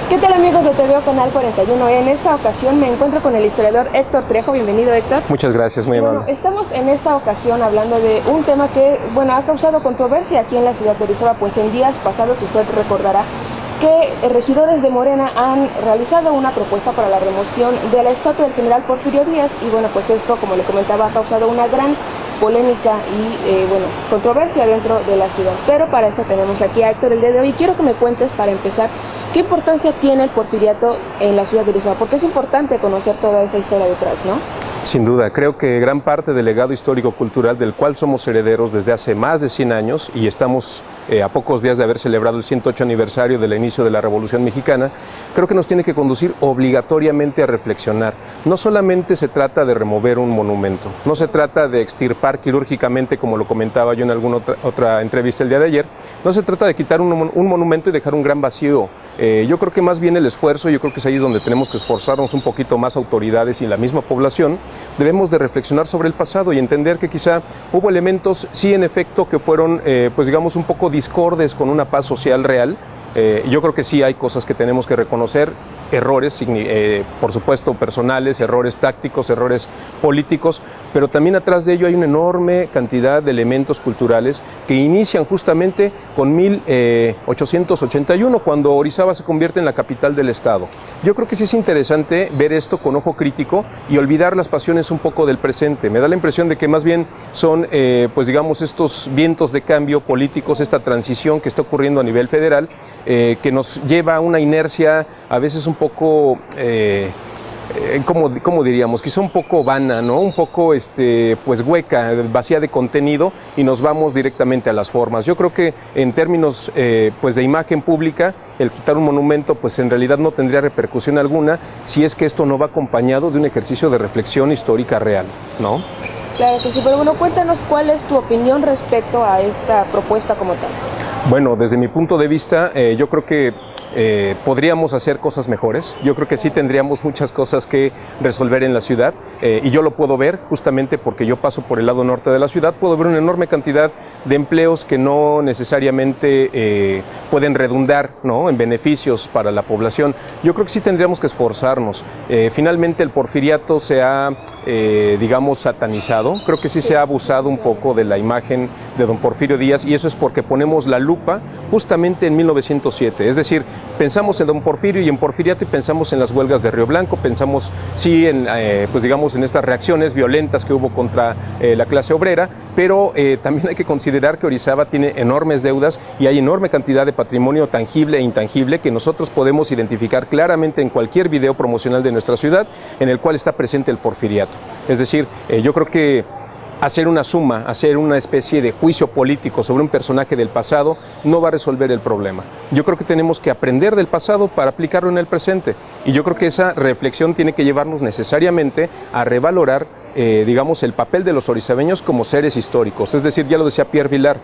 ¿Qué tal, amigos de TVO Canal 41? En esta ocasión me encuentro con el historiador Héctor Trejo. Bienvenido, Héctor. Muchas gracias, muy amable. Estamos en esta ocasión hablando de un tema que, ha causado controversia aquí en la ciudad de Orizaba, pues en días pasados usted recordará que regidores de Morena han realizado una propuesta para la remoción de la estatua del general Porfirio Díaz y pues esto, como le comentaba, ha causado una gran polémica y controversia dentro de la ciudad. Pero para eso tenemos aquí a Héctor el día de hoy. Quiero que me cuentes, para empezar, ¿qué importancia tiene el porfiriato en la ciudad de Orizaba? Porque es importante conocer toda esa historia detrás, ¿no? Sin duda, creo que gran parte del legado histórico-cultural del cual somos herederos desde hace más de 100 años y estamos a pocos días de haber celebrado el 108 aniversario del inicio de la Revolución Mexicana, creo que nos tiene que conducir obligatoriamente a reflexionar. No solamente se trata de remover un monumento, no se trata de extirpar quirúrgicamente, como lo comentaba yo en alguna otra entrevista el día de ayer, no se trata de quitar un monumento y dejar un gran vacío. Yo creo que más bien el esfuerzo, yo creo que es ahí donde tenemos que esforzarnos un poquito más autoridades y la misma población. Debemos de reflexionar sobre el pasado y entender que quizá hubo elementos, sí, en efecto, que fueron, un poco discordes con una paz social real. Yo creo que sí hay cosas que tenemos que reconocer, errores, por supuesto, personales, errores tácticos, errores políticos, pero también atrás de ello hay una enorme cantidad de elementos culturales que inician justamente con 1881, cuando Orizaba se convierte en la capital del estado. Yo creo que sí es interesante ver esto con ojo crítico y olvidar las pasiones un poco del presente. Me da la impresión de que más bien son, estos vientos de cambio políticos, esta transición que está ocurriendo a nivel federal, que nos lleva a una inercia a veces un poco, ¿cómo diríamos? Quizá un poco vana, ¿no? Un poco hueca, vacía de contenido, y nos vamos directamente a las formas. Yo creo que en términos de imagen pública, el quitar un monumento pues en realidad no tendría repercusión alguna si es que esto no va acompañado de un ejercicio de reflexión histórica real, ¿no? Claro que sí, pero cuéntanos cuál es tu opinión respecto a esta propuesta como tal. Bueno, desde mi punto de vista, yo creo que podríamos hacer cosas mejores. Yo creo que sí tendríamos muchas cosas que resolver en la ciudad, y yo lo puedo ver justamente porque yo paso por el lado norte de la ciudad. Puedo ver una enorme cantidad de empleos que no necesariamente pueden redundar, ¿no?, en beneficios para la población. Yo creo que sí tendríamos que esforzarnos. Finalmente el porfiriato se ha, satanizado. Creo que sí se ha abusado un poco de la imagen de don Porfirio Díaz, y eso es porque ponemos la lupa justamente en 1907. Es decir, pensamos en don Porfirio y en porfiriato y pensamos en las huelgas de Río Blanco, pensamos sí en estas reacciones violentas que hubo contra la clase obrera, pero también hay que considerar que Orizaba tiene enormes deudas y hay enorme cantidad de patrimonio tangible e intangible que nosotros podemos identificar claramente en cualquier video promocional de nuestra ciudad en el cual está presente el porfiriato. Es decir, yo creo que hacer una suma, hacer una especie de juicio político sobre un personaje del pasado no va a resolver el problema. Yo creo que tenemos que aprender del pasado para aplicarlo en el presente, y yo creo que esa reflexión tiene que llevarnos necesariamente a revalorar el papel de los orizabeños como seres históricos. Es decir, ya lo decía Pierre Vilar,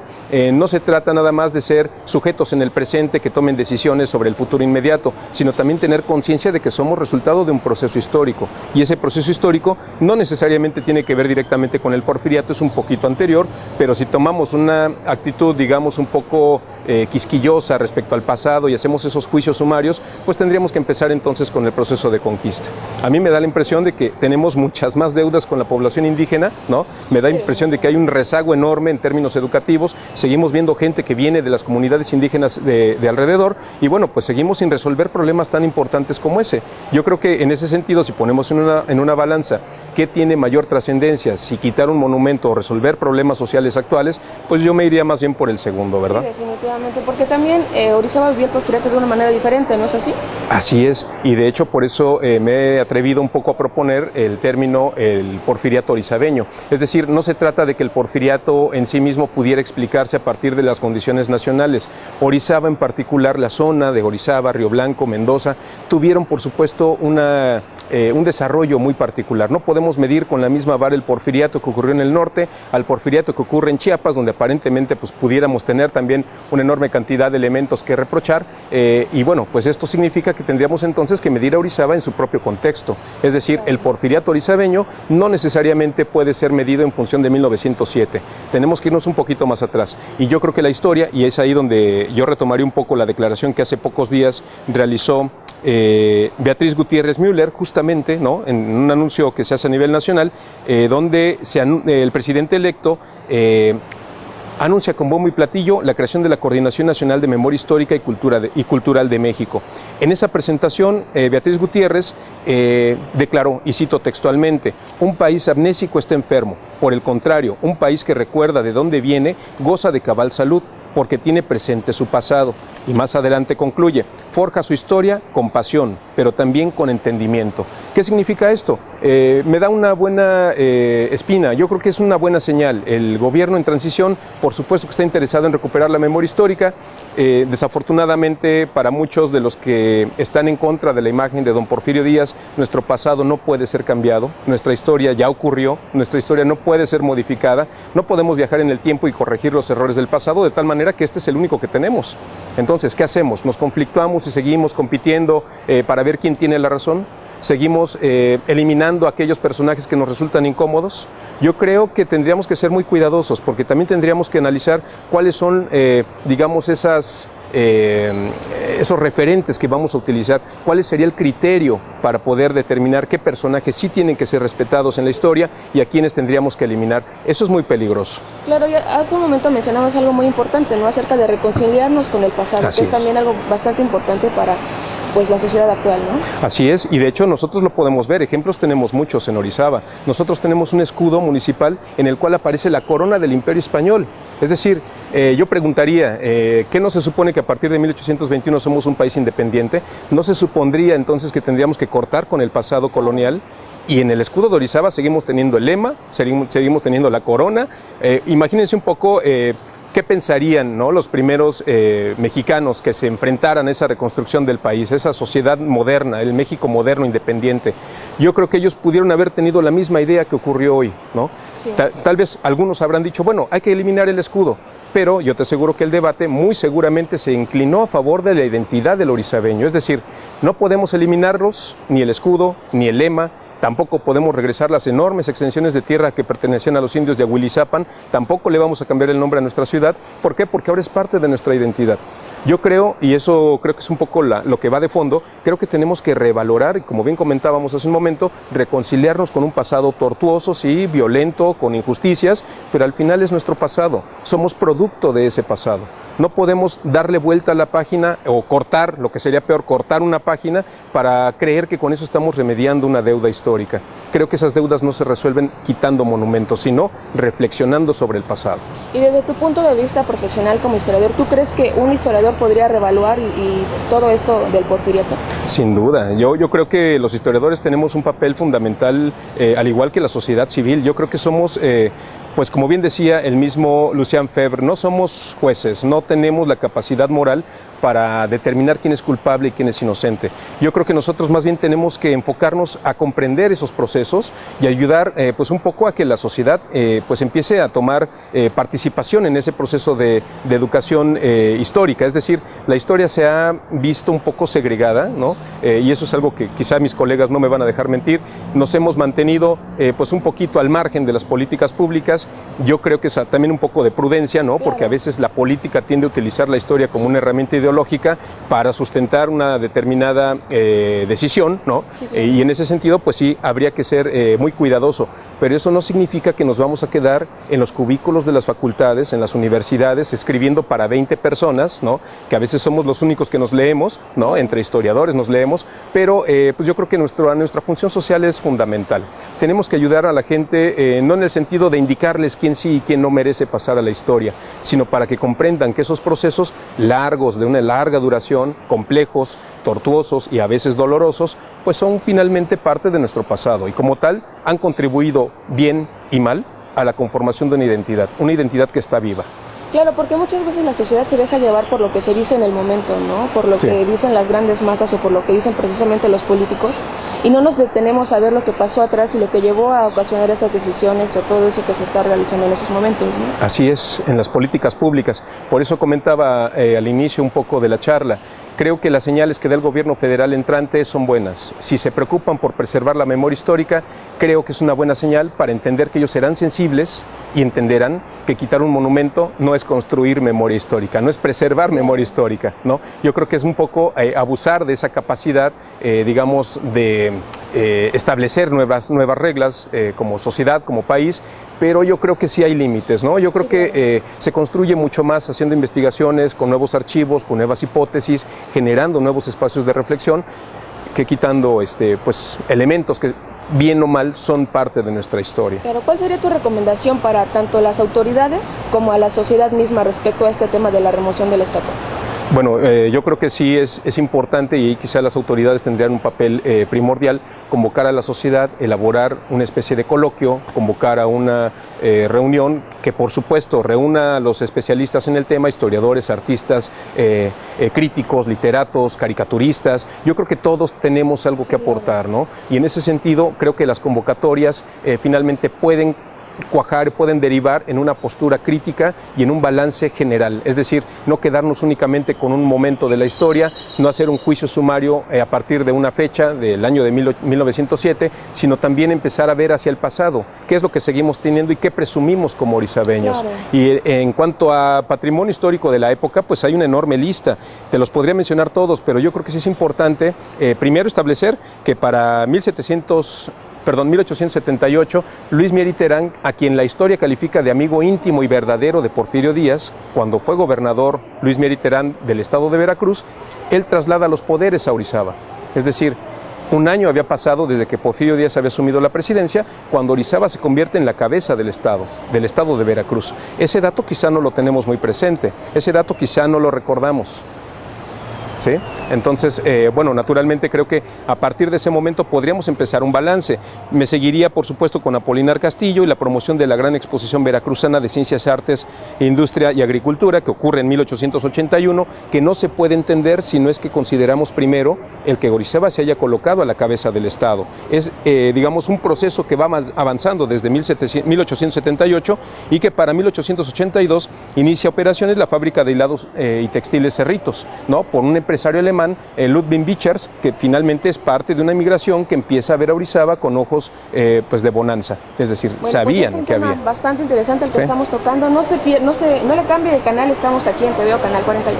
no se trata nada más de ser sujetos en el presente que tomen decisiones sobre el futuro inmediato, sino también tener conciencia de que somos resultado de un proceso histórico, y ese proceso histórico no necesariamente tiene que ver directamente con el porfiriato, es un poquito anterior, pero si tomamos una actitud, un poco quisquillosa respecto al pasado y hacemos esos juicios sumarios, pues tendríamos que empezar entonces con el proceso de conquista. A mí me da la impresión de que tenemos muchas más deudas con la población indígena, ¿no? Me da la impresión de que hay un rezago enorme en términos educativos. Seguimos viendo gente que viene de las comunidades indígenas de alrededor, y pues seguimos sin resolver problemas tan importantes como ese. Yo creo que en ese sentido, si ponemos en una balanza qué tiene mayor trascendencia, si quitar un monumento o resolver problemas sociales actuales, pues yo me iría más bien por el segundo, ¿verdad? Sí, definitivamente, porque también Orizaba vivía el porfiriato de una manera diferente, ¿no es así? Así es, y de hecho por eso me he atrevido un poco a proponer el término el porfiriato orizabeño. Es decir, no se trata de que el porfiriato en sí mismo pudiera explicarse a partir de las condiciones nacionales. Orizaba en particular, la zona de Orizaba, Río Blanco, Mendoza, tuvieron por supuesto un desarrollo muy particular. No podemos medir con la misma vara el porfiriato que ocurrió en el norte al porfiriato que ocurre en Chiapas, donde aparentemente pudiéramos tener también una enorme cantidad de elementos que reprochar, pues esto significa que tendríamos entonces que medir a Orizaba en su propio contexto. Es decir, el porfiriato orizabeño no necesariamente puede ser medido en función de 1907. Tenemos que irnos un poquito más atrás. Y yo creo que la historia, y es ahí donde yo retomaría un poco la declaración que hace pocos días realizó Beatriz Gutiérrez Müller, justamente, ¿no?, en un anuncio que se hace a nivel nacional, donde el presidente electo anuncia con bombo y platillo la creación de la Coordinación Nacional de Memoria Histórica y Cultural de México. En esa presentación, Beatriz Gutiérrez declaró, y cito textualmente: un país amnésico está enfermo. Por el contrario, un país que recuerda de dónde viene goza de cabal salud, porque tiene presente su pasado. Y más adelante concluye: forja su historia con pasión, pero también con entendimiento. ¿Qué significa esto? Me da una buena espina. Yo creo que es una buena señal. El gobierno en transición, por supuesto que está interesado en recuperar la memoria histórica. Desafortunadamente, para muchos de los que están en contra de la imagen de don Porfirio Díaz, nuestro pasado no puede ser cambiado. Nuestra historia ya ocurrió. Nuestra historia no puede ser modificada. No podemos viajar en el tiempo y corregir los errores del pasado, de tal manera que este es el único que tenemos. Entonces, ¿qué hacemos? ¿Nos conflictuamos y seguimos compitiendo para ver quién tiene la razón? ¿Seguimos eliminando a aquellos personajes que nos resultan incómodos? Yo creo que tendríamos que ser muy cuidadosos, porque también tendríamos que analizar cuáles son, digamos, esos referentes que vamos a utilizar, cuál sería el criterio para poder determinar qué personajes sí tienen que ser respetados en la historia y a quienes tendríamos que eliminar. Eso es muy peligroso. Claro, ya hace un momento mencionabas algo muy importante, ¿no?, acerca de reconciliarnos con el pasado, Así que es también algo bastante importante para, pues, la sociedad actual, ¿no? Así es, y de hecho nosotros lo podemos ver, ejemplos tenemos muchos en Orizaba. Nosotros tenemos un escudo municipal en el cual aparece la corona del Imperio Español. Es decir, yo preguntaría, ¿qué no se supone que a partir de 1821 somos un país independiente? ¿No se supondría entonces que tendríamos que cortar con el pasado colonial? Y en el escudo de Orizaba seguimos teniendo el lema, seguimos teniendo la corona. Imagínense un poco qué pensarían, ¿no?, los primeros mexicanos que se enfrentaran a esa reconstrucción del país, esa sociedad moderna, el México moderno independiente. Yo creo que ellos pudieron haber tenido la misma idea que ocurrió hoy, ¿no? Sí. Tal vez algunos habrán dicho, bueno, hay que eliminar el escudo, pero yo te aseguro que el debate muy seguramente se inclinó a favor de la identidad del orizabeño. Es decir, no podemos eliminarlos, ni el escudo, ni el lema. Tampoco podemos regresar las enormes extensiones de tierra que pertenecían a los indios de Ahuilizapan. Tampoco le vamos a cambiar el nombre a nuestra ciudad. ¿Por qué? Porque ahora es parte de nuestra identidad. Yo creo, y eso creo que es un poco lo que va de fondo, creo que tenemos que revalorar, y como bien comentábamos hace un momento, reconciliarnos con un pasado tortuoso, sí, violento, con injusticias, pero al final es nuestro pasado, somos producto de ese pasado. No podemos darle vuelta a la página o cortar, lo que sería peor, cortar una página para creer que con eso estamos remediando una deuda histórica. Creo que esas deudas no se resuelven quitando monumentos, sino reflexionando sobre el pasado. Y desde tu punto de vista profesional como historiador, ¿tú crees que un historiador podría reevaluar y todo esto del porfiriato? Sin duda, yo creo que los historiadores tenemos un papel fundamental, al igual que la sociedad civil. Yo creo que somos, pues como bien decía el mismo Lucien Febvre, no somos jueces, no tenemos la capacidad moral para determinar quién es culpable y quién es inocente. Yo creo que nosotros más bien tenemos que enfocarnos a comprender esos procesos y ayudar pues un poco a que la sociedad pues empiece a tomar participación en ese proceso de educación histórica. Es decir, la historia se ha visto un poco segregada, ¿no? Y eso es algo que quizá mis colegas no me van a dejar mentir. Nos hemos mantenido pues un poquito al margen de las políticas públicas. Yo creo que es también un poco de prudencia, ¿no? Porque a veces la política tiende a utilizar la historia como una herramienta ideológica para sustentar una determinada decisión, ¿no? Sí, claro. Y en ese sentido, pues sí, habría que ser muy cuidadoso, pero eso no significa que nos vamos a quedar en los cubículos de las facultades, en las universidades, escribiendo para 20 personas, ¿no? Que a veces somos los únicos que nos leemos, ¿no? Entre historiadores nos leemos, pero pues yo creo que nuestra función social es fundamental. Tenemos que ayudar a la gente, no en el sentido de indicarles quién sí y quién no merece pasar a la historia, sino para que comprendan que esos procesos largos, de una larga duración, complejos, tortuosos y a veces dolorosos, pues son finalmente parte de nuestro pasado y como tal han contribuido bien y mal a la conformación de una identidad que está viva. Claro, porque muchas veces la sociedad se deja llevar por lo que se dice en el momento, ¿no? Por lo que dicen las grandes masas o por lo que dicen precisamente los políticos y no nos detenemos a ver lo que pasó atrás y lo que llevó a ocasionar esas decisiones o todo eso que se está realizando en esos momentos, ¿no? Así es, en las políticas públicas. Por eso comentaba al inicio un poco de la charla, creo que las señales que da el gobierno federal entrante son buenas. Si se preocupan por preservar la memoria histórica, creo que es una buena señal para entender que ellos serán sensibles y entenderán que quitar un monumento no es construir memoria histórica, no es preservar memoria histórica, ¿no? Yo creo que es un poco abusar de esa capacidad, digamos, de establecer nuevas reglas como sociedad, como país, pero yo creo que sí hay límites, ¿no? Yo creo que se construye mucho más haciendo investigaciones con nuevos archivos, con nuevas hipótesis, generando nuevos espacios de reflexión, que quitando pues, elementos que bien o mal son parte de nuestra historia. Pero ¿cuál sería tu recomendación para tanto las autoridades como a la sociedad misma respecto a este tema de la remoción de la estatua? Bueno, yo creo que sí es importante y quizá las autoridades tendrían un papel primordial, convocar a la sociedad, elaborar una especie de coloquio, convocar a una reunión que por supuesto reúna a los especialistas en el tema, historiadores, artistas, críticos, literatos, caricaturistas. Yo creo que todos tenemos algo que aportar, ¿no? Y en ese sentido creo que las convocatorias finalmente pueden cuajar, pueden derivar en una postura crítica y en un balance general, es decir, no quedarnos únicamente con un momento de la historia, no hacer un juicio sumario a partir de una fecha del año de 1907, sino también empezar a ver hacia el pasado, qué es lo que seguimos teniendo y qué presumimos como orizabeños. Claro. Y en cuanto a patrimonio histórico de la época, pues hay una enorme lista, te los podría mencionar todos, pero yo creo que sí es importante primero establecer que para 1878, Luis Mier y Terán, a quien la historia califica de amigo íntimo y verdadero de Porfirio Díaz, cuando fue gobernador Luis Mier y Terán del estado de Veracruz, él traslada los poderes a Orizaba. Es decir, un año había pasado desde que Porfirio Díaz había asumido la presidencia, cuando Orizaba se convierte en la cabeza del estado de Veracruz. Ese dato quizá no lo tenemos muy presente, ese dato quizá no lo recordamos. ¿Sí? Entonces, bueno, naturalmente creo que a partir de ese momento podríamos empezar un balance. Me seguiría, por supuesto, con Apolinar Castillo y la promoción de la gran exposición veracruzana de Ciencias, Artes, Industria y Agricultura, que ocurre en 1881, que no se puede entender si no es que consideramos primero el que Orizaba se haya colocado a la cabeza del Estado. Es, digamos, un proceso que va avanzando desde 1878 y que para 1882 inicia operaciones la fábrica de hilados y textiles Cerritos, ¿no? Por un empresario alemán, Ludwig Bichers, que finalmente es parte de una migración que empieza a ver a Orizaba con ojos pues de bonanza, es decir, bueno, sabían pues que había. Es un tema bastante interesante el que estamos tocando, no le cambie de canal, estamos aquí en TVO Canal 41.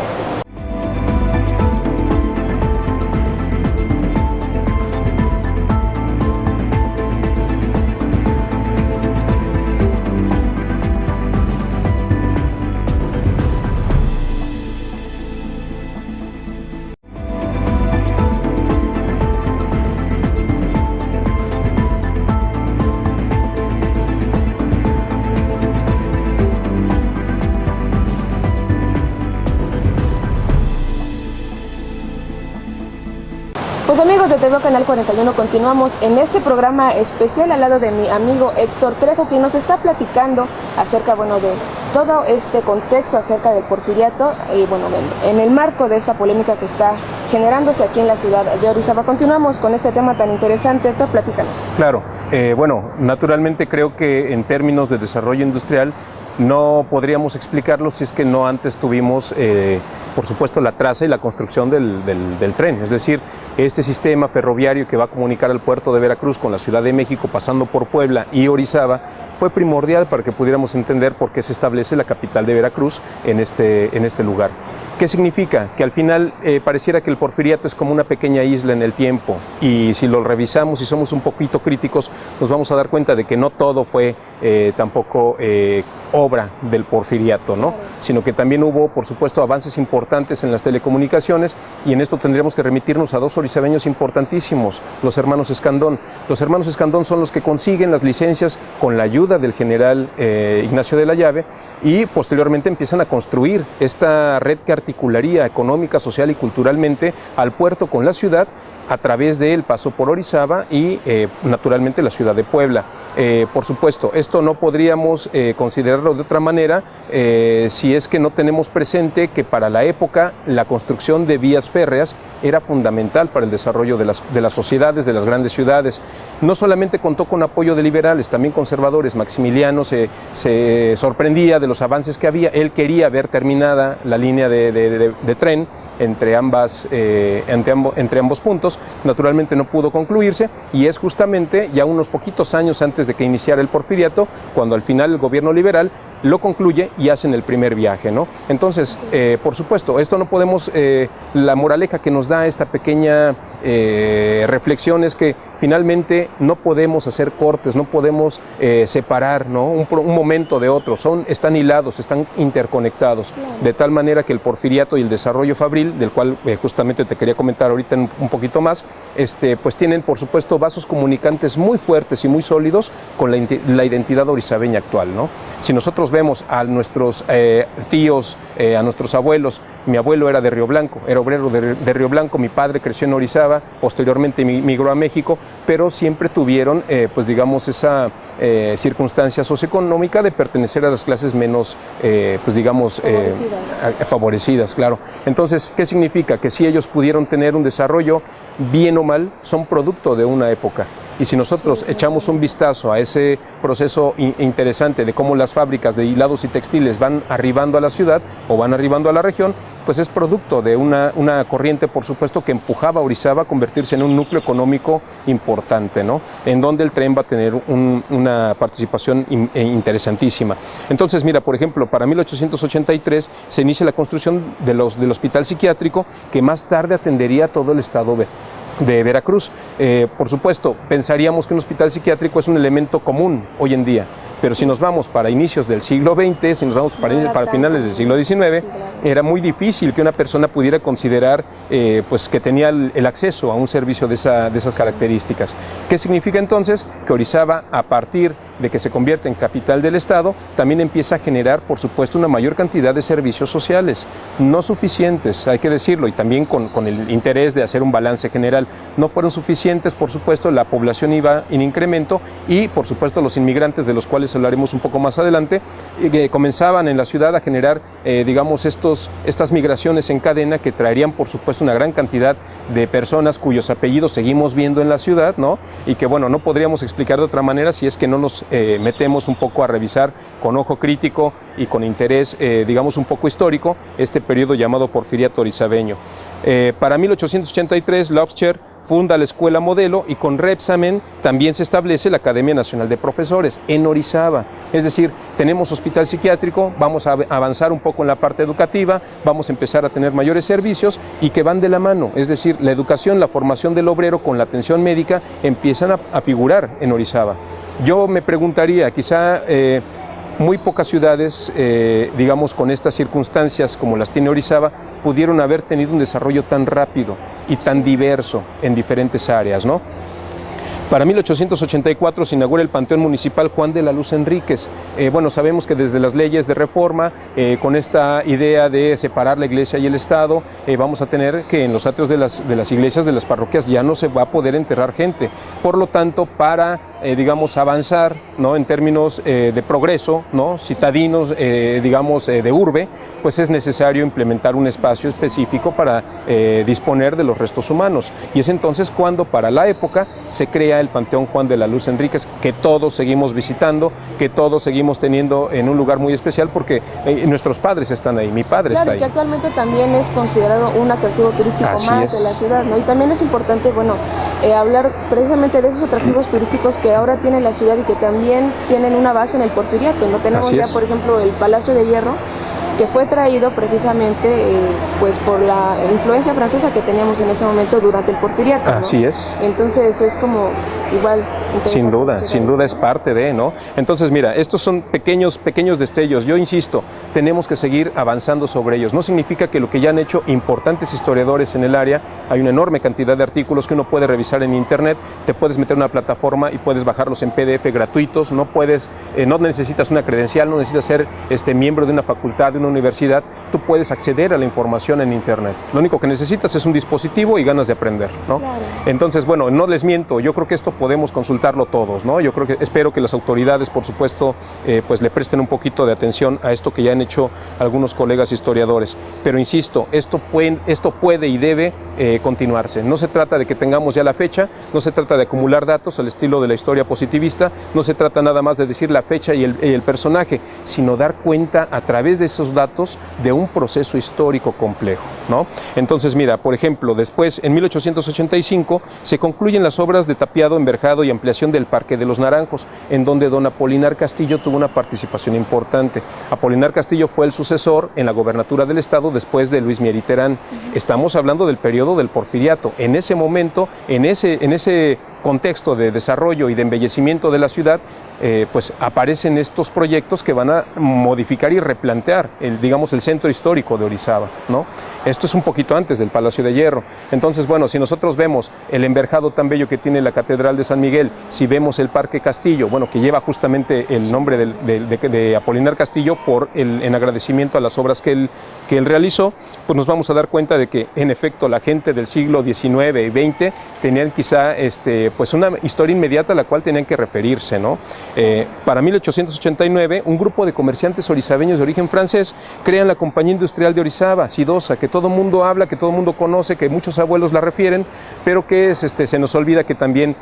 Pues amigos de TVO Canal 41, continuamos en este programa especial al lado de mi amigo Héctor Trejo, que nos está platicando acerca, bueno, de todo este contexto acerca del porfiriato y bueno, en el marco de esta polémica que está generándose aquí en la ciudad de Orizaba. Continuamos con este tema tan interesante. Héctor, platícanos. Claro, bueno, naturalmente creo que en términos de desarrollo industrial no podríamos explicarlo si es que no antes tuvimos, por supuesto, la traza y la construcción del tren. Es decir, este sistema ferroviario que va a comunicar al puerto de Veracruz con la Ciudad de México, pasando por Puebla y Orizaba, fue primordial para que pudiéramos entender por qué se establece la capital de Veracruz en este lugar. ¿Qué significa? Que al final pareciera que el porfiriato es como una pequeña isla en el tiempo, y si lo revisamos y somos un poquito críticos, nos vamos a dar cuenta de que no todo fue tampoco obra del porfiriato, ¿no? Sino que también hubo, por supuesto, avances importantes en las telecomunicaciones, y en esto tendríamos que remitirnos a dos orizabeños importantísimos, los hermanos Escandón. Los hermanos Escandón son los que consiguen las licencias con la ayuda del general Ignacio de la Llave, y posteriormente empiezan a construir esta red que articularía económica, social y culturalmente al puerto con la ciudad, a través de él pasó por Orizaba y naturalmente la ciudad de Puebla. Por supuesto, esto no podríamos considerarlo de otra manera si es que no tenemos presente que para la época la construcción de vías férreas era fundamental para el desarrollo de las sociedades, de las grandes ciudades. No solamente contó con apoyo de liberales, también conservadores. Maximiliano se sorprendía de los avances que había. Él quería ver terminada la línea de tren entre ambos puntos. Naturalmente no pudo concluirse y es justamente ya unos poquitos años antes de que iniciara el porfiriato cuando al final el gobierno liberal lo concluye y hacen el primer viaje, ¿no? Entonces, por supuesto, esto no podemos, la moraleja que nos da esta pequeña reflexión es que finalmente no podemos hacer cortes, no podemos separar, ¿no? un momento de otro, están hilados, están interconectados, de tal manera que el porfiriato y el desarrollo fabril, del cual justamente te quería comentar ahorita un poquito más, pues tienen por supuesto vasos comunicantes muy fuertes y muy sólidos con la identidad orizabeña actual, ¿no? Si nosotros vemos a nuestros tíos, a nuestros abuelos, mi abuelo era de Río Blanco, era obrero de Río Blanco, mi padre creció en Orizaba, posteriormente migró a México, pero siempre tuvieron, pues digamos, esa circunstancia socioeconómica de pertenecer a las clases menos, pues digamos, favorecidas, claro. Entonces, ¿qué significa? Que si ellos pudieron tener un desarrollo, bien o mal, son producto de una época. Y si nosotros echamos un vistazo a ese proceso interesante de cómo las fábricas de hilados y textiles van arribando a la ciudad o van arribando a la región, pues es producto de una corriente, por supuesto, que empujaba a Orizaba a convertirse en un núcleo económico importante, ¿no? En donde el tren va a tener una participación interesantísima. Entonces, mira, por ejemplo, para 1883 se inicia la construcción del hospital psiquiátrico que más tarde atendería a todo el estado de Veracruz. Por supuesto, pensaríamos que un hospital psiquiátrico es un elemento común hoy en día, pero si nos vamos para inicios del siglo XX, si nos vamos para finales del siglo XIX, era muy difícil que una persona pudiera considerar pues que tenía el acceso a un servicio de esas características. ¿Qué significa entonces? Que Orizaba, a partir de que se convierte en capital del Estado, también empieza a generar, por supuesto, una mayor cantidad de servicios sociales, no suficientes, hay que decirlo, y también con el interés de hacer un balance general. No fueron suficientes, por supuesto, la población iba en incremento y, por supuesto, los inmigrantes, de los cuales hablaremos un poco más adelante, que comenzaban en la ciudad a generar, digamos, estas migraciones en cadena que traerían, por supuesto, una gran cantidad de personas cuyos apellidos seguimos viendo en la ciudad, ¿no? Y que, bueno, no podríamos explicar de otra manera si es que no nos metemos un poco a revisar con ojo crítico y con interés, digamos, un poco histórico, este periodo llamado porfiriato orizabeño. Para 1883, Lobscher funda la Escuela Modelo y con Rebsamen también se establece la Academia Nacional de Profesores en Orizaba. Es decir, tenemos hospital psiquiátrico, vamos a avanzar un poco en la parte educativa, vamos a empezar a tener mayores servicios y que van de la mano. Es decir, la educación, la formación del obrero con la atención médica empiezan a figurar en Orizaba. Yo me preguntaría, quizá muy pocas ciudades, digamos, con estas circunstancias como las tiene Orizaba, pudieron haber tenido un desarrollo tan rápido y tan diverso en diferentes áreas, ¿no? Para 1884 se inaugura el Panteón Municipal Juan de la Luz Enríquez. Bueno, sabemos que desde las leyes de reforma, con esta idea de separar la iglesia y el Estado, vamos a tener que en los atrios de las iglesias, de las parroquias, ya no se va a poder enterrar gente. Por lo tanto, para, digamos, avanzar, ¿no?, en términos de progreso, ¿no?, citadinos, digamos, de urbe, pues es necesario implementar un espacio específico para disponer de los restos humanos. Y es entonces cuando, para la época, se crea el Panteón Juan de la Luz Enríquez, que todos seguimos visitando, que todos seguimos teniendo en un lugar muy especial porque nuestros padres están ahí, mi padre está ahí. Que actualmente también es considerado un atractivo turístico más de la ciudad, ¿no? Y también es importante, bueno, hablar precisamente de esos atractivos turísticos que ahora tiene la ciudad y que también tienen una base en el porfiriato, ¿no? Tenemos ya, por ejemplo, el Palacio de Hierro, que fue traído precisamente pues por la influencia francesa que teníamos en ese momento durante el porfiriato, ¿no? Así es. Entonces es como igual. Sin duda es parte de, ¿no? Entonces mira, estos son pequeños destellos. Yo insisto, tenemos que seguir avanzando sobre ellos. No significa que lo que ya han hecho importantes historiadores en el área, hay una enorme cantidad de artículos que uno puede revisar en internet, te puedes meter en una plataforma y puedes bajarlos en PDF gratuitos, no necesitas una credencial, no necesitas ser miembro de una facultad, de una una universidad, tú puedes acceder a la información en Internet. Lo único que necesitas es un dispositivo y ganas de aprender, ¿no? Claro. Entonces, bueno, no les miento, yo creo que esto podemos consultarlo todos, ¿no? Yo creo que, espero que las autoridades, por supuesto, pues le presten un poquito de atención a esto que ya han hecho algunos colegas historiadores. Pero insisto, esto puede y debe continuarse. No se trata de que tengamos ya la fecha, no se trata de acumular datos al estilo de la historia positivista, no se trata nada más de decir la fecha y el personaje, sino dar cuenta a través de esos datos de un proceso histórico complejo, ¿no? Entonces, mira, por ejemplo, después, en 1885, se concluyen las obras de tapiado, enverjado y ampliación del Parque de los Naranjos, en donde don Apolinar Castillo tuvo una participación importante. Apolinar Castillo fue el sucesor en la gobernatura del estado después de Luis Mier y Terán. Estamos hablando del periodo del Porfiriato. En ese momento, en ese contexto de desarrollo y de embellecimiento de la ciudad, pues aparecen estos proyectos que van a modificar y replantear digamos, el centro histórico de Orizaba, ¿no? Esto es un poquito antes del Palacio de Hierro. Entonces, bueno, si nosotros vemos el enverjado tan bello que tiene la Catedral de San Miguel, si vemos el Parque Castillo, bueno, que lleva justamente el nombre de Apolinar Castillo en agradecimiento a las obras que él realizó, pues nos vamos a dar cuenta de que, en efecto, la gente del siglo XIX y XX tenían quizá pues una historia inmediata a la cual tenían que referirse, ¿no? Para 1889, un grupo de comerciantes orizabeños de origen francés crean la Compañía Industrial de Orizaba, Sidosa, que todo mundo habla, que todo mundo conoce, que muchos abuelos la refieren, pero que se nos olvida que también,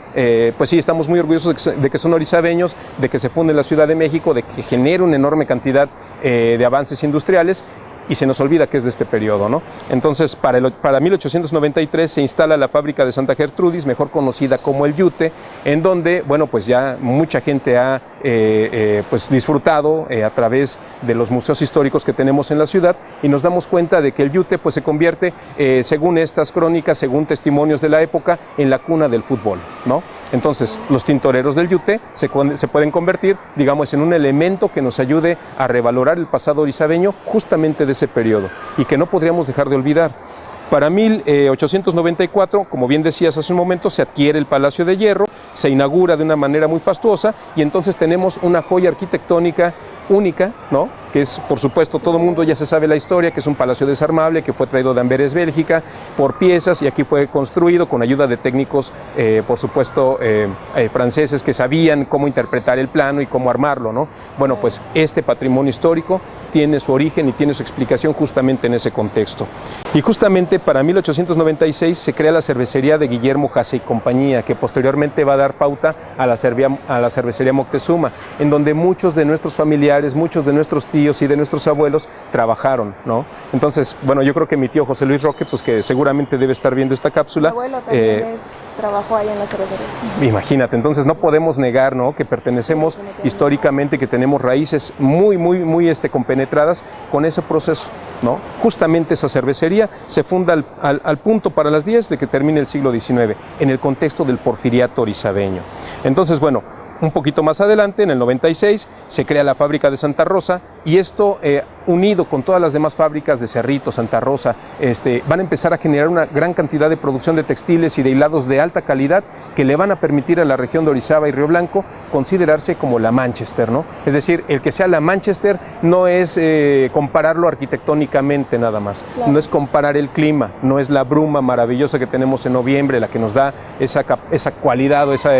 pues sí, estamos muy orgullosos de que son orizabeños, de que se funde en la Ciudad de México, de que genera una enorme cantidad de avances industriales, y se nos olvida que es de este periodo, ¿no? Entonces, para 1893 se instala la fábrica de Santa Gertrudis, mejor conocida como el Yute, en donde, bueno, pues ya mucha gente ha pues disfrutado a través de los museos históricos que tenemos en la ciudad, y nos damos cuenta de que el Yute pues se convierte, según estas crónicas, según testimonios de la época, en la cuna del fútbol, ¿no? Entonces, los tintoreros del Yute se pueden convertir, digamos, en un elemento que nos ayude a revalorar el pasado orizabeño justamente de ese periodo, y que no podríamos dejar de olvidar. Para 1894, como bien decías hace un momento, se adquiere el Palacio de Hierro, se inaugura de una manera muy fastuosa, y entonces tenemos una joya arquitectónica única, ¿no? Que es, por supuesto, todo el mundo ya se sabe la historia, que es un palacio desarmable que fue traído de Amberes, Bélgica, por piezas, y aquí fue construido con ayuda de técnicos, por supuesto, franceses, que sabían cómo interpretar el plano y cómo armarlo, ¿no? Bueno, pues este patrimonio histórico tiene su origen y tiene su explicación justamente en ese contexto. Y justamente para 1896 se crea la cervecería de Guillermo Jase y compañía, que posteriormente va a dar pauta a la cervecería Moctezuma, en donde muchos de nuestros familiares, muchos de nuestros tíos y de nuestros abuelos trabajaron, ¿no? Entonces, bueno, yo creo que mi tío José Luis Roque, pues que seguramente debe estar viendo esta cápsula. Mi abuelo también trabajó ahí en la cervecería. Imagínate, entonces no podemos negar, ¿no?, que pertenecemos históricamente, que tenemos raíces muy compenetradas con ese proceso, ¿no? Justamente esa cervecería se funda al punto para las 10 de que termine el siglo XIX, en el contexto del porfiriato orizabeño. Entonces, bueno, un poquito más adelante, en el 96, se crea la fábrica de Santa Rosa, y esto, unido con todas las demás fábricas de Cerrito, Santa Rosa, van a empezar a generar una gran cantidad de producción de textiles y de hilados de alta calidad que le van a permitir a la región de Orizaba y Río Blanco considerarse como la Manchester, ¿no? Es decir, el que sea la Manchester no es compararlo arquitectónicamente nada más, claro. No es comparar el clima, no es la bruma maravillosa que tenemos en noviembre la que nos da esa cualidad o esa,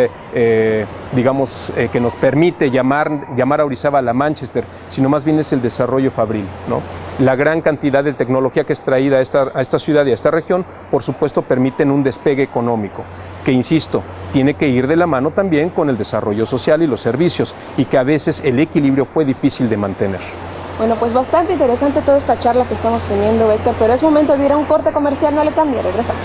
digamos, que nos permite llamar a Orizaba la Manchester, sino más bien es el desarrollo fabril, ¿no? La gran cantidad de tecnología que es traída a esta ciudad y a esta región, por supuesto, permiten un despegue económico, que, insisto, tiene que ir de la mano también con el desarrollo social y los servicios, y que a veces el equilibrio fue difícil de mantener. Bueno, pues bastante interesante toda esta charla que estamos teniendo, Héctor, pero es momento de ir a un corte comercial, no le cambie, regresamos.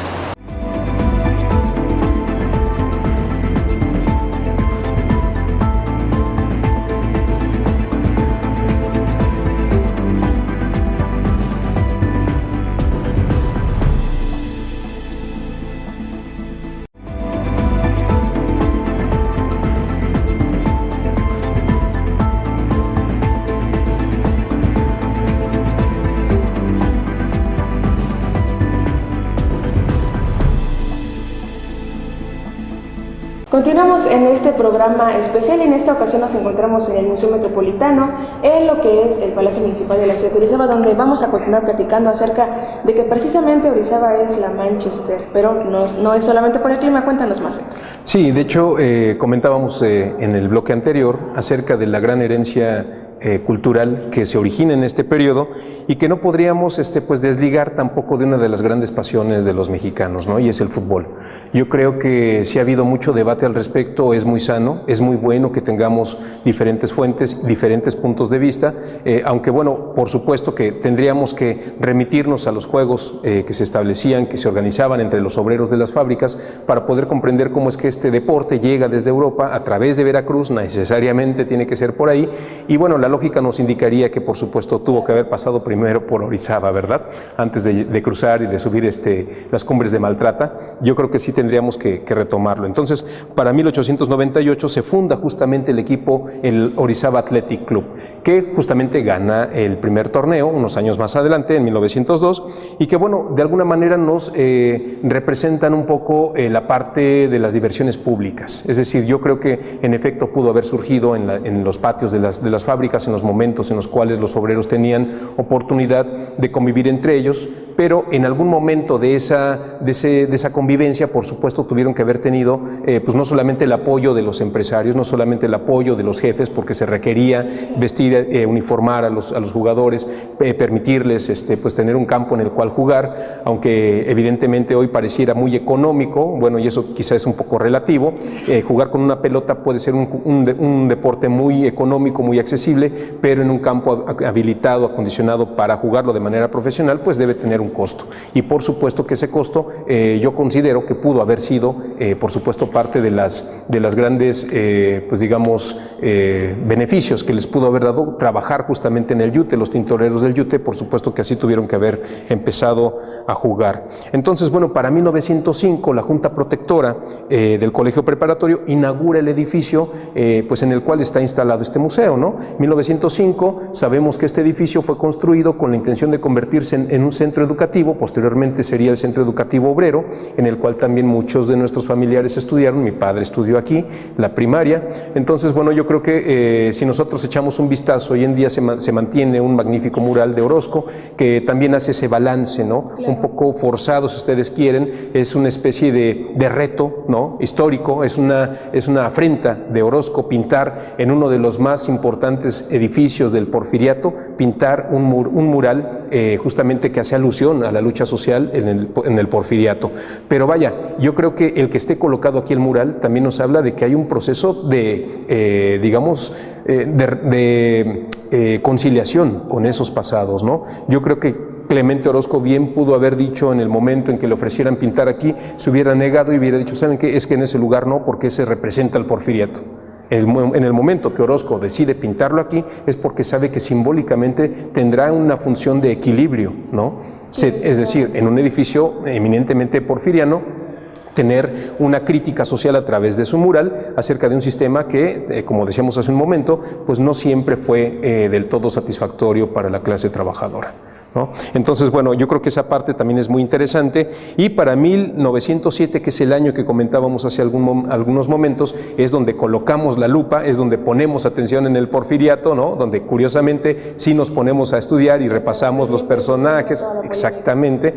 Continuamos en este programa especial y en esta ocasión nos encontramos en el Museo Metropolitano, en lo que es el Palacio Municipal de la Ciudad de Orizaba, donde vamos a continuar platicando acerca de que precisamente Orizaba es la Manchester, pero no es solamente por el clima. Cuéntanos más. Sí, de hecho comentábamos en el bloque anterior acerca de la gran herencia cultural que se origina en este periodo y que no podríamos pues desligar tampoco de una de las grandes pasiones de los mexicanos, ¿no? Y es el fútbol. Yo creo que sí ha habido mucho debate al respecto, es muy sano, es muy bueno que tengamos diferentes fuentes, diferentes puntos de vista, aunque bueno, por supuesto que tendríamos que remitirnos a los juegos que se establecían, que se organizaban entre los obreros de las fábricas para poder comprender cómo es que este deporte llega desde Europa a través de Veracruz, necesariamente tiene que ser por ahí, y bueno, la lógica nos indicaría que por supuesto tuvo que haber pasado primero por Orizaba, ¿verdad? Antes de cruzar y de subir las cumbres de Maltrata. Yo creo que sí tendríamos que retomarlo. Entonces, para 1898 se funda justamente el equipo, el Orizaba Athletic Club, que justamente gana el primer torneo unos años más adelante, en 1902, y que bueno, de alguna manera nos representan un poco la parte de las diversiones públicas. Es decir, yo creo que en efecto pudo haber surgido en los patios de las fábricas, en los momentos en los cuales los obreros tenían oportunidad de convivir entre ellos, pero en algún momento de esa convivencia, por supuesto, tuvieron que haber tenido pues no solamente el apoyo de los empresarios, no solamente el apoyo de los jefes, porque se requería vestir, uniformar a los jugadores, permitirles pues tener un campo en el cual jugar, aunque evidentemente hoy pareciera muy económico, bueno, y eso quizás es un poco relativo, jugar con una pelota puede ser un deporte muy económico, muy accesible, pero en un campo habilitado, acondicionado para jugarlo de manera profesional, pues debe tener un costo. Y por supuesto que ese costo yo considero que pudo haber sido, por supuesto, parte de las grandes, pues digamos, beneficios que les pudo haber dado trabajar justamente en el yute. Los tintoreros del yute, por supuesto que así tuvieron que haber empezado a jugar. Entonces, bueno, para 1905 la Junta Protectora del Colegio Preparatorio inaugura el edificio pues en el cual está instalado este museo, ¿no? 1905, sabemos que este edificio fue construido con la intención de convertirse en un centro educativo, posteriormente sería el Centro Educativo Obrero, en el cual también muchos de nuestros familiares estudiaron. Mi padre estudió aquí, la primaria. Entonces, bueno, yo creo que si nosotros echamos un vistazo, hoy en día se mantiene un magnífico mural de Orozco, que también hace ese balance, ¿no? Claro. Un poco forzado, si ustedes quieren, es una especie de reto, ¿no? Histórico, es una afrenta de Orozco pintar en uno de los más importantes edificios del Porfiriato, pintar un mural justamente que hace alusión a la lucha social en el Porfiriato. Pero vaya, yo creo que el que esté colocado aquí el mural también nos habla de que hay un proceso de conciliación con esos pasados, ¿no? Yo creo que Clemente Orozco bien pudo haber dicho en el momento en que le ofrecieran pintar aquí, se hubiera negado y hubiera dicho, ¿saben qué? Es que en ese lugar no, porque ese representa el Porfiriato. En el momento que Orozco decide pintarlo aquí es porque sabe que simbólicamente tendrá una función de equilibrio, ¿no? Es decir, en un edificio eminentemente porfiriano, tener una crítica social a través de su mural acerca de un sistema que, como decíamos hace un momento, pues no siempre fue del todo satisfactorio para la clase trabajadora, ¿no? Entonces, bueno, yo creo que esa parte también es muy interesante. Y para 1907, que es el año que comentábamos hace algunos momentos, es donde colocamos la lupa, es donde ponemos atención en el Porfiriato, ¿no? Donde curiosamente sí nos ponemos a estudiar y repasamos los personajes, exactamente.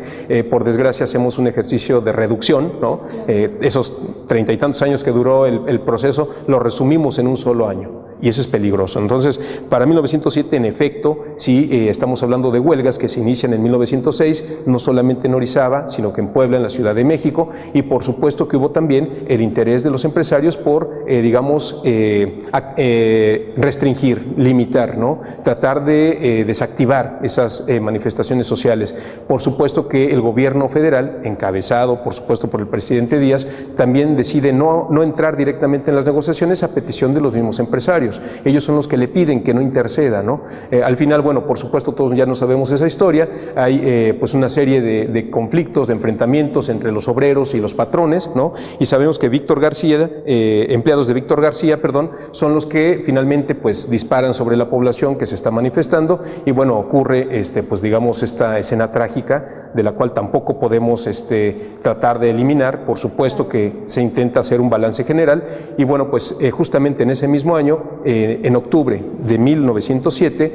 Por desgracia hacemos un ejercicio de reducción, ¿no? Esos 30 y tantos años que duró el proceso, lo resumimos en un solo año. Y eso es peligroso. Entonces, para 1907, en efecto, sí estamos hablando de huelgas que se inician en 1906, no solamente en Orizaba, sino que en Puebla, en la Ciudad de México, y por supuesto que hubo también el interés de los empresarios por, restringir, limitar, ¿no? Tratar de desactivar esas manifestaciones sociales. Por supuesto que el gobierno federal, encabezado, por supuesto, por el presidente Díaz, también decide no entrar directamente en las negociaciones a petición de los mismos empresarios. funcionarios. Ellos son los que le piden que no interceda, ¿no? Al final, bueno, por supuesto todos ya no sabemos esa historia, hay pues una serie de conflictos, de enfrentamientos entre los obreros y los patrones, ¿no? Y sabemos que Víctor García, empleados de Víctor García, perdón, son los que finalmente pues disparan sobre la población que se está manifestando y bueno, ocurre pues digamos esta escena trágica de la cual tampoco podemos tratar de eliminar. Por supuesto que se intenta hacer un balance general y bueno, pues justamente en ese mismo año, en octubre de 1907,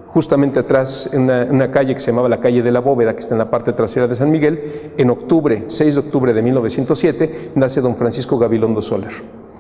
justamente atrás, en una calle que se llamaba la calle de la Bóveda, que está en la parte trasera de San Miguel, en octubre, 6 de octubre de 1907, nace don Francisco Gabilondo Soler.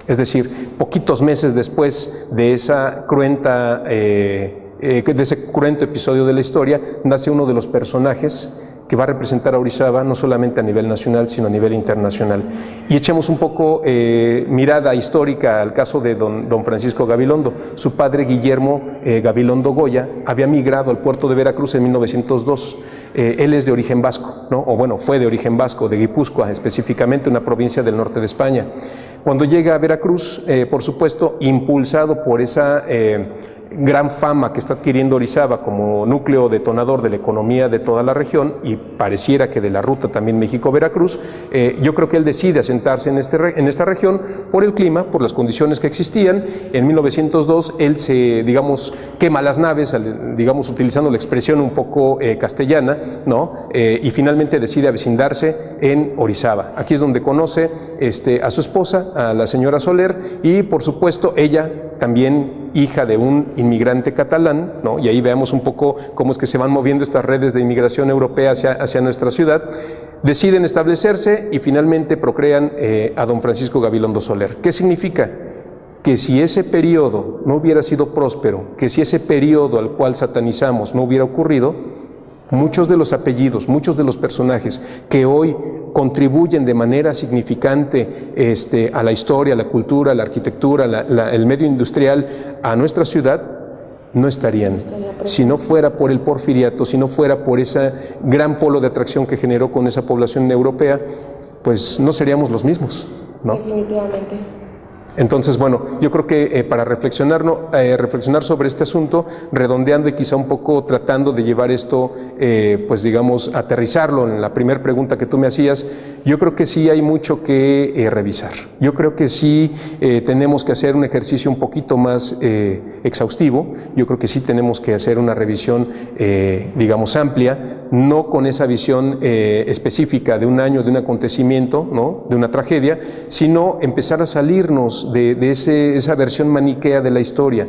Es decir, poquitos meses después de esa cruenta, de ese cruento episodio de la historia, nace uno de los personajes que va a representar a Orizaba no solamente a nivel nacional, sino a nivel internacional. Y echemos un poco mirada histórica al caso de don Francisco Gabilondo. Su padre, Guillermo Gabilondo Goya, había migrado al puerto de Veracruz en 1902. Él es de origen vasco, ¿no? O bueno, fue de origen vasco, de Guipúzcoa, específicamente una provincia del norte de España. Cuando llega a Veracruz, por supuesto, impulsado por esa gran fama que está adquiriendo Orizaba como núcleo detonador de la economía de toda la región y pareciera que de la ruta también México-Veracruz, yo creo que él decide asentarse en esta región por el clima, por las condiciones que existían. En 1902 él se, digamos, quema las naves, digamos, utilizando la expresión un poco castellana, ¿no? Y finalmente decide avecindarse en Orizaba. Aquí es donde conoce a su esposa, a la señora Soler, y por supuesto ella también hija de un inmigrante catalán, ¿no? Y ahí veamos un poco cómo es que se van moviendo estas redes de inmigración europea hacia nuestra ciudad. Deciden establecerse y finalmente procrean a don Francisco Gabilondo Soler. ¿Qué significa? Que si ese periodo no hubiera sido próspero, que si ese periodo al cual satanizamos no hubiera ocurrido, muchos de los apellidos, muchos de los personajes que hoy contribuyen de manera significante a la historia, a la cultura, a la arquitectura, el medio industrial, a nuestra ciudad, no estarían. Si no fuera por el porfiriato, si no fuera por ese gran polo de atracción que generó con esa población europea, pues no seríamos los mismos, ¿no? Definitivamente. Entonces, bueno, yo creo que para reflexionar sobre este asunto, redondeando y quizá un poco tratando de llevar esto, pues digamos, aterrizarlo en la primera pregunta que tú me hacías, yo creo que sí hay mucho que revisar. Yo creo que sí tenemos que hacer un ejercicio un poquito más exhaustivo. Yo creo que sí tenemos que hacer una revisión, digamos, amplia, no con esa visión específica de un año, de un acontecimiento, ¿no? De una tragedia, sino empezar a salirnos de esa versión maniquea de la historia.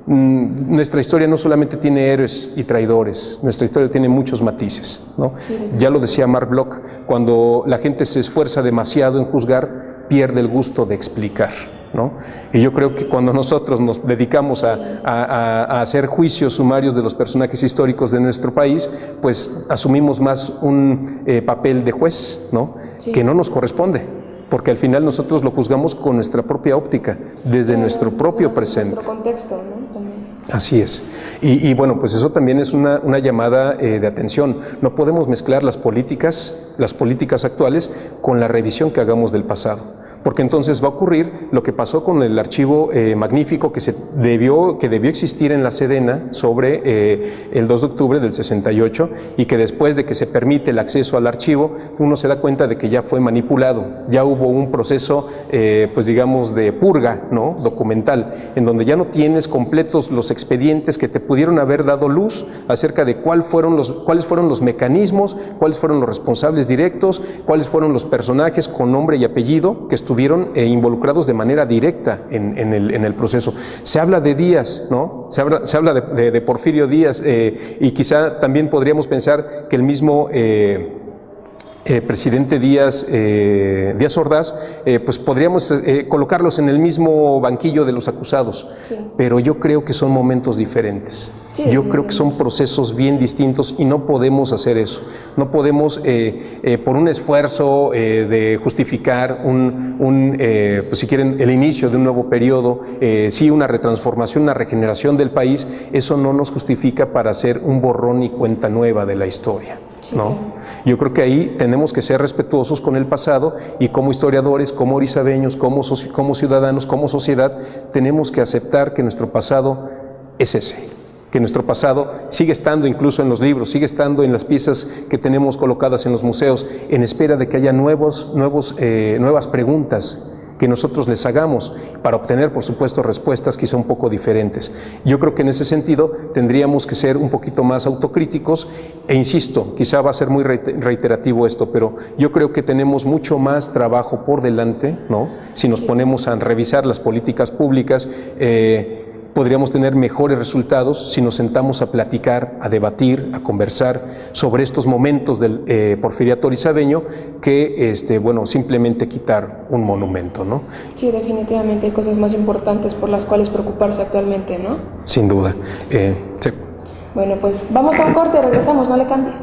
Nuestra historia no solamente tiene héroes y traidores, nuestra historia tiene muchos matices, ¿no? Sí. Ya lo decía Mark Bloch, cuando la gente se esfuerza demasiado en juzgar, pierde el gusto de explicar, ¿no? Y yo creo que cuando nosotros nos dedicamos a hacer juicios sumarios de los personajes históricos de nuestro país, pues asumimos más un papel de juez, ¿no? Sí. Que no nos corresponde. Porque al final nosotros lo juzgamos con nuestra propia óptica, desde nuestro propio presente. Nuestro contexto, ¿no? También. Así es. Y bueno, pues eso también es una llamada de atención. No podemos mezclar las políticas actuales con la revisión que hagamos del pasado. Porque entonces va a ocurrir lo que pasó con el archivo magnífico que debió existir en la Sedena sobre el 2 de octubre del 68 y que después de que se permite el acceso al archivo, uno se da cuenta de que ya fue manipulado, ya hubo un proceso, pues digamos, de purga, ¿no? Documental, en donde ya no tienes completos los expedientes que te pudieron haber dado luz acerca de cuáles fueron los mecanismos, cuáles fueron los responsables directos, cuáles fueron los personajes con nombre y apellido que estuvieron involucrados de manera directa en el proceso. Se habla de Díaz, ¿no? Se habla de Porfirio Díaz y quizá también podríamos pensar que el mismo presidente Díaz Ordaz, pues podríamos colocarlos en el mismo banquillo de los acusados, sí. Pero yo creo que son momentos diferentes. Sí, yo creo que son procesos bien distintos y no podemos hacer eso. No podemos, por un esfuerzo de justificar pues si quieren, el inicio de un nuevo periodo, sí, una retransformación, una regeneración del país, eso no nos justifica para hacer un borrón y cuenta nueva de la historia. Sí, ¿no? Yo creo que ahí tenemos que ser respetuosos con el pasado y como historiadores, como orizabeños, como ciudadanos, como sociedad, tenemos que aceptar que nuestro pasado es ese, que nuestro pasado sigue estando incluso en los libros, sigue estando en las piezas que tenemos colocadas en los museos, en espera de que haya nuevas preguntas que nosotros les hagamos para obtener, por supuesto, respuestas quizá un poco diferentes. Yo creo que en ese sentido tendríamos que ser un poquito más autocríticos e insisto, quizá va a ser muy reiterativo esto, pero yo creo que tenemos mucho más trabajo por delante, ¿no? Si nos ponemos a revisar las políticas públicas, podríamos tener mejores resultados si nos sentamos a platicar, a debatir, a conversar sobre estos momentos del porfiriato orizabeño que, bueno, simplemente quitar un monumento, ¿no? Sí, definitivamente hay cosas más importantes por las cuales preocuparse actualmente, ¿no? Sin duda. Sí. Bueno, pues vamos a un corte, regresamos, no le cambie.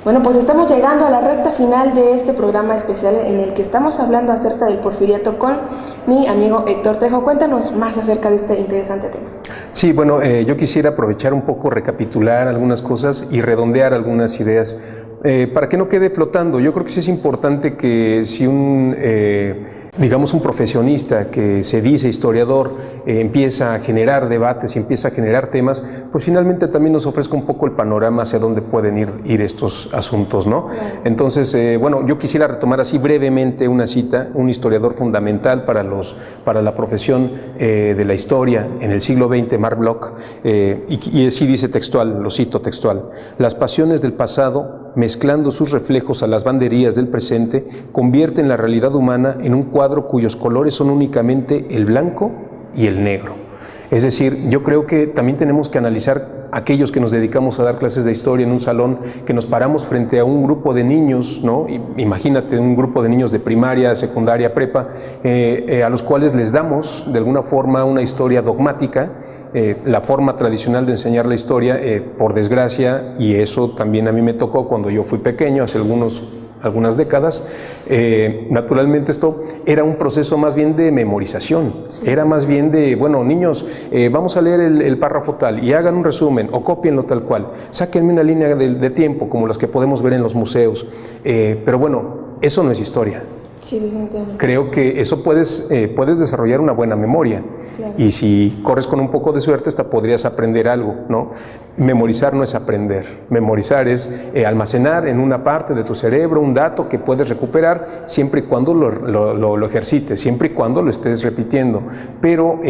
Bueno, pues estamos llegando a la recta final de este programa especial en el que estamos hablando acerca del porfiriato con mi amigo Héctor Trejo. Cuéntanos más acerca de este interesante tema. Sí, bueno, yo quisiera aprovechar un poco, recapitular algunas cosas y redondear algunas ideas para que no quede flotando. Yo creo que sí es importante que si digamos un profesionista que se dice historiador empieza a generar debates y empieza a generar temas, pues finalmente también nos ofrezca un poco el panorama hacia dónde pueden ir estos asuntos, ¿no? Entonces, bueno, yo quisiera retomar así brevemente una cita, un historiador fundamental para la profesión de la historia en el siglo XX, Marc Bloch, y así dice textual, lo cito textual: las pasiones del pasado, mezclando sus reflejos a las banderías del presente, convierten la realidad humana en un cuadro cuyos colores son únicamente el blanco y el negro. Es decir, yo creo que también tenemos que analizar aquellos que nos dedicamos a dar clases de historia en un salón, que nos paramos frente a un grupo de niños, ¿no? Imagínate un grupo de niños de primaria, secundaria, prepa, a los cuales les damos de alguna forma una historia dogmática, la forma tradicional de enseñar la historia, por desgracia, y eso también a mí me tocó cuando yo fui pequeño, hace algunas décadas, naturalmente esto era un proceso más bien de memorización, era más bien de, bueno, niños, vamos a leer el párrafo tal y hagan un resumen o cópienlo tal cual, sáquenme una línea de tiempo como las que podemos ver en los museos, pero bueno, eso no es historia. Sí, definitivamente. Creo que eso puedes desarrollar una buena memoria, claro. Y si corres con un poco de suerte hasta podrías aprender algo, ¿no? Memorizar no es aprender, memorizar es almacenar en una parte de tu cerebro un dato que puedes recuperar siempre y cuando lo ejercites, siempre y cuando lo estés repitiendo. Pero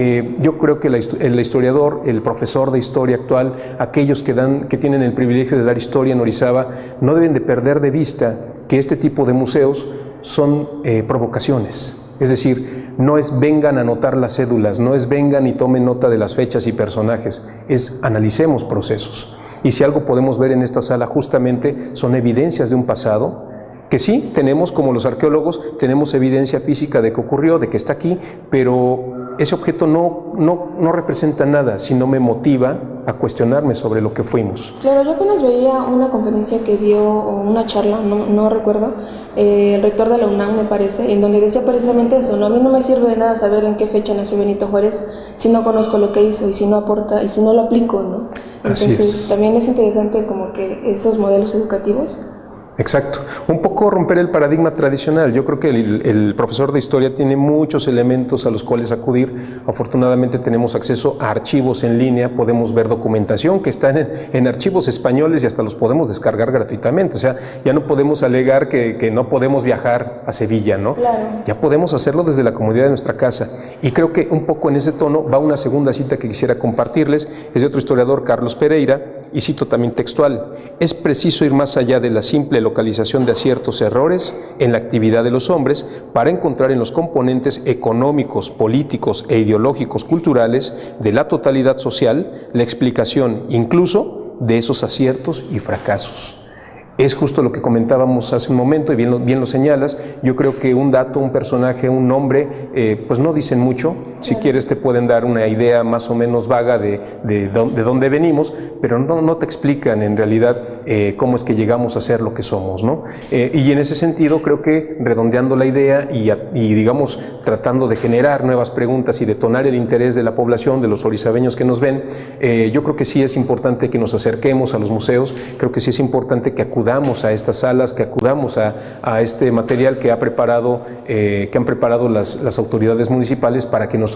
yo creo que el historiador, el profesor de historia actual, aquellos que tienen el privilegio de dar historia en Orizaba, no deben de perder de vista que este tipo de museos son provocaciones, es decir, no es vengan a anotar las cédulas, no es vengan y tomen nota de las fechas y personajes, es analicemos procesos. Y si algo podemos ver en esta sala justamente son evidencias de un pasado que sí tenemos, como los arqueólogos, tenemos evidencia física de que ocurrió, de que está aquí, pero ese objeto no representa nada, sino me motiva a cuestionarme sobre lo que fuimos. Claro, yo apenas veía una conferencia que dio, o una charla, no recuerdo, el rector de la UNAM me parece, en donde decía precisamente eso, ¿no? A mí no me sirve de nada saber en qué fecha nació Benito Juárez si no conozco lo que hizo y si no aporta y si no lo aplico, ¿no? Entonces también es interesante como que esos modelos educativos Exacto. Un poco romper el paradigma tradicional. Yo creo que el profesor de historia tiene muchos elementos a los cuales acudir. Afortunadamente tenemos acceso a archivos en línea, podemos ver documentación que está en archivos españoles y hasta los podemos descargar gratuitamente. O sea, ya no podemos alegar que no podemos viajar a Sevilla, ¿no? Claro. Ya podemos hacerlo desde la comodidad de nuestra casa. Y creo que un poco en ese tono va una segunda cita que quisiera compartirles. Es de otro historiador, Carlos Pereira, y cito también textual: es preciso ir más allá de la simple localización de aciertos errores en la actividad de los hombres para encontrar en los componentes económicos, políticos e ideológicos culturales de la totalidad social la explicación incluso de esos aciertos y fracasos. Es justo lo que comentábamos hace un momento y bien lo señalas. Yo creo que un dato, un personaje, un nombre, pues no dicen mucho. Si quieres te pueden dar una idea más o menos vaga de dónde venimos, pero no te explican en realidad cómo es que llegamos a ser lo que somos, ¿no? Y en ese sentido creo que redondeando la idea y digamos tratando de generar nuevas preguntas y detonar el interés de la población, de los orizabeños que nos ven, yo creo que sí es importante que nos acerquemos a los museos. Creo que sí es importante que acudamos a estas salas, que acudamos a este material que han preparado las autoridades municipales para que nosotros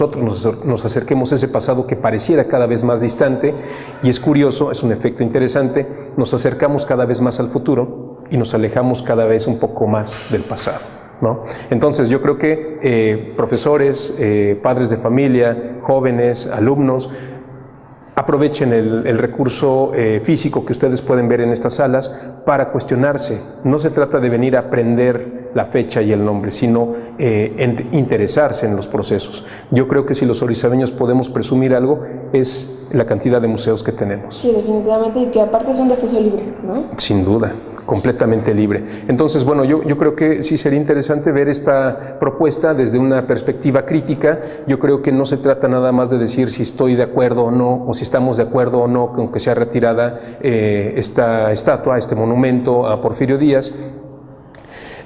nos acerquemos a ese pasado que pareciera cada vez más distante. Y es curioso, es un efecto interesante, nos acercamos cada vez más al futuro y nos alejamos cada vez un poco más del pasado, ¿no? Entonces yo creo que profesores, padres de familia, jóvenes, alumnos, aprovechen el recurso físico que ustedes pueden ver en estas salas para cuestionarse. No se trata de venir a aprender la fecha y el nombre, sino interesarse en los procesos. Yo creo que si los orizabeños podemos presumir algo, es la cantidad de museos que tenemos. Sí, definitivamente, y que aparte son de acceso libre, ¿no? Sin duda, completamente libre. Entonces, bueno, yo creo que sí sería interesante ver esta propuesta desde una perspectiva crítica. Yo creo que no se trata nada más de decir si estoy de acuerdo o no, o si estamos de acuerdo o no con que sea retirada esta estatua, este monumento a Porfirio Díaz.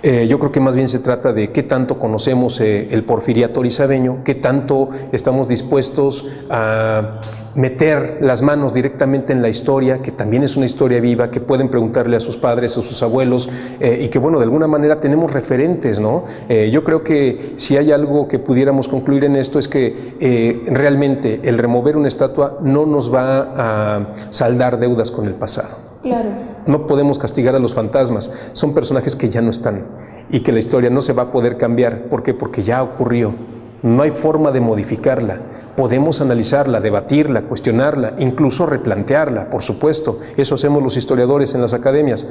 Yo creo que más bien se trata de qué tanto conocemos el porfiriato orizabeño, qué tanto estamos dispuestos a meter las manos directamente en la historia, que también es una historia viva, que pueden preguntarle a sus padres, a sus abuelos, y que bueno, de alguna manera tenemos referentes, ¿no? Yo creo que si hay algo que pudiéramos concluir en esto es que realmente el remover una estatua no nos va a saldar deudas con el pasado. Claro. No podemos castigar a los fantasmas, son personajes que ya no están y que la historia no se va a poder cambiar. ¿Por qué? Porque ya ocurrió. No hay forma de modificarla. Podemos analizarla, debatirla, cuestionarla, incluso replantearla, por supuesto. Eso hacemos los historiadores en las academias.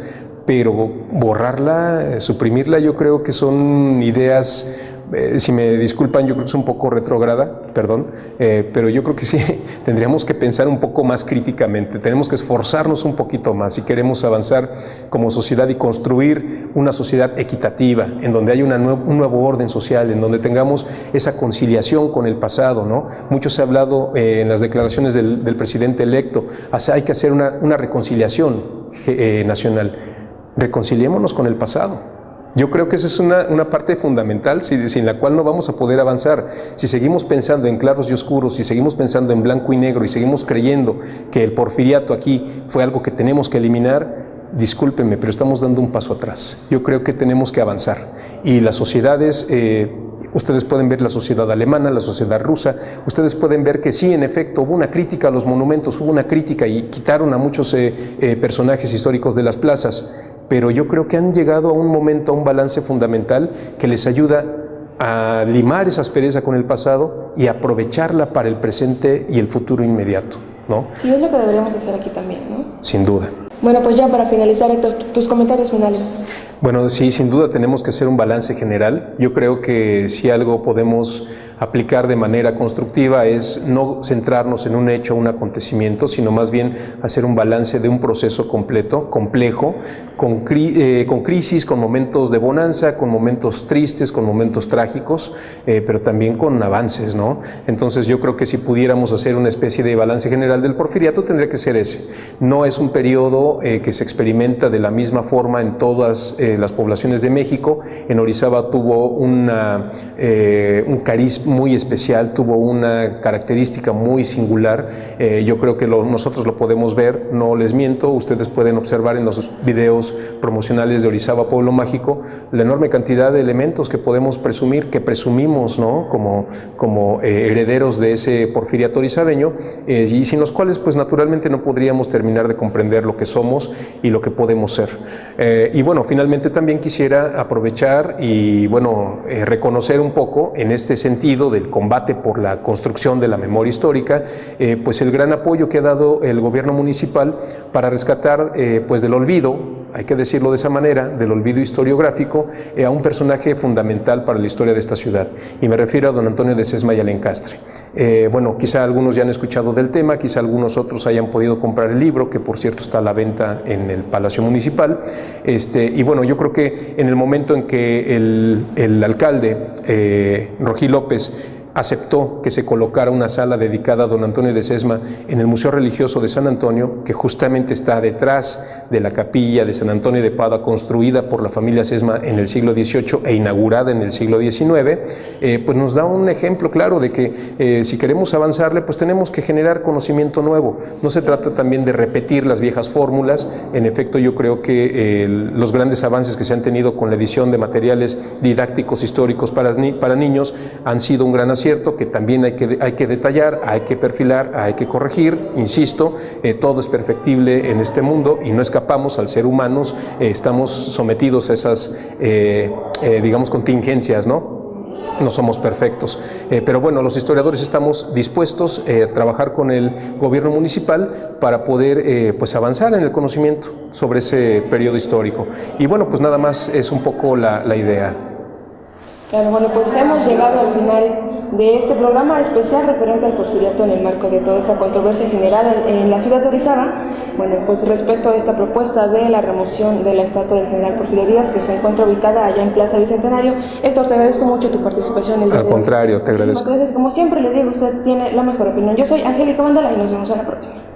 Pero borrarla, suprimirla, yo creo que son ideas, si me disculpan, yo creo que es un poco retrógrada, perdón, pero yo creo que sí, tendríamos que pensar un poco más críticamente, tenemos que esforzarnos un poquito más si queremos avanzar como sociedad y construir una sociedad equitativa, en donde haya un nuevo orden social, en donde tengamos esa conciliación con el pasado, ¿no? Mucho se ha hablado en las declaraciones del presidente electo, hay que hacer una reconciliación nacional. Reconciliémonos con el pasado. Yo creo que esa es una parte fundamental sin la cual no vamos a poder avanzar. Si seguimos pensando en claros y oscuros, si seguimos pensando en blanco y negro y seguimos creyendo que el porfiriato aquí fue algo que tenemos que eliminar, discúlpenme, pero estamos dando un paso atrás. Yo creo que tenemos que avanzar. Y las sociedades, ustedes pueden ver la sociedad alemana, la sociedad rusa, ustedes pueden ver que sí, en efecto, hubo una crítica a los monumentos, hubo una crítica y quitaron a muchos personajes históricos de las plazas. Pero yo creo que han llegado a un momento, a un balance fundamental que les ayuda a limar esa aspereza con el pasado y aprovecharla para el presente y el futuro inmediato, ¿no? Sí, es lo que deberíamos hacer aquí también, ¿no? Sin duda. Bueno, pues ya para finalizar, Héctor, tus comentarios finales. Bueno, sí, sin duda tenemos que hacer un balance general. Yo creo que si algo podemos aplicar de manera constructiva es no centrarnos en un hecho, un acontecimiento, sino más bien hacer un balance de un proceso completo, complejo, con crisis, con momentos de bonanza, con momentos tristes, con momentos trágicos, pero también con avances, ¿no? Entonces yo creo que si pudiéramos hacer una especie de balance general del porfiriato tendría que ser ese. No es un periodo que se experimenta de la misma forma en todas las poblaciones de México. En Orizaba tuvo un carisma, muy especial, tuvo una característica muy singular. Yo creo que nosotros lo podemos ver, no les miento, ustedes pueden observar en los videos promocionales de Orizaba Pueblo Mágico la enorme cantidad de elementos que podemos presumir, que presumimos, ¿no?, como herederos de ese porfiriato orizabeño, y sin los cuales pues naturalmente no podríamos terminar de comprender lo que somos y lo que podemos ser. Y bueno, finalmente también quisiera aprovechar y bueno, reconocer un poco en este sentido del combate por la construcción de la memoria histórica, pues el gran apoyo que ha dado el gobierno municipal para rescatar pues del olvido, hay que decirlo de esa manera, del olvido historiográfico, a un personaje fundamental para la historia de esta ciudad, y me refiero a don Antonio de Sesma y Alencastre. Bueno, quizá algunos ya han escuchado del tema, quizá algunos otros hayan podido comprar el libro, que por cierto está a la venta en el Palacio Municipal, y bueno, yo creo que en el momento en que el alcalde Rojí López aceptó que se colocara una sala dedicada a don Antonio de Sesma en el Museo Religioso de San Antonio, que justamente está detrás de la capilla de San Antonio de Padua, construida por la familia Sesma en el siglo XVIII e inaugurada en el siglo XIX, pues nos da un ejemplo claro de que si queremos avanzarle, pues tenemos que generar conocimiento nuevo. No se trata también de repetir las viejas fórmulas. En efecto, yo creo que los grandes avances que se han tenido con la edición de materiales didácticos históricos para niños han sido un gran acierto, que también hay que detallar, hay que perfilar, hay que corregir. Insisto, todo es perfectible en este mundo y no escapamos al ser humanos, estamos sometidos a esas, digamos, contingencias, ¿no? No somos perfectos, pero bueno, los historiadores estamos dispuestos a trabajar con el gobierno municipal para poder pues avanzar en el conocimiento sobre ese periodo histórico. Y bueno, pues nada más es un poco la idea. Claro, bueno, pues hemos llegado al final de este programa especial referente al porfiriato en el marco de toda esta controversia general en la ciudad de Orizaba. Bueno, pues respecto a esta propuesta de la remoción de la estatua del general Porfirio Díaz, que se encuentra ubicada allá en Plaza Bicentenario, Héctor, te agradezco mucho tu participación en el día de hoy. Al contrario, te agradezco. Gracias, como siempre le digo, usted tiene la mejor opinión. Yo soy Angélica Mandala y nos vemos en la próxima.